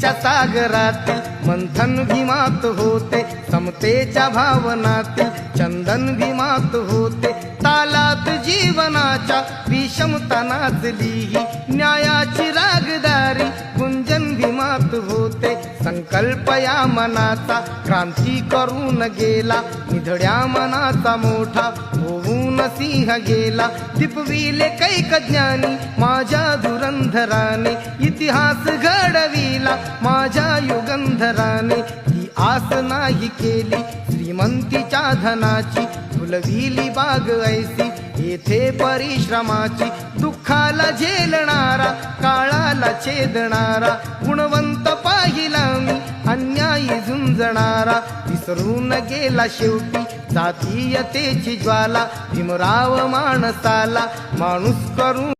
समतेच्या सागरातील मंथन भीमात होते, समतेच्या भावनातील चंदन भीमात होते, तालात जीवनाच्या विषमता नाचली ही न्यायाची रागदारी गुंजन भीमात होते। संकल्प या मनाचा क्रांती करून गेला, निधड्या मनाचा मोठा होऊन सिंह गेला। दिपविले कैक ज्ञानी माझ्या धुरंधराने, इतिहास घडविला माझ्या युगंधराने। ती आस नाही केली श्रीमंतीच्या धनाची, फुलविली बाग ऐसी येथे परिश्रमाची। दुःखाला झेलणारा काळाला छेदणारा, गुणवंत पाहिला मी अन्यायी झुंजणारा। विसरून गेला शेवटी जातीयतेची ज्वाला, भीमराव माणसाला माणूस करून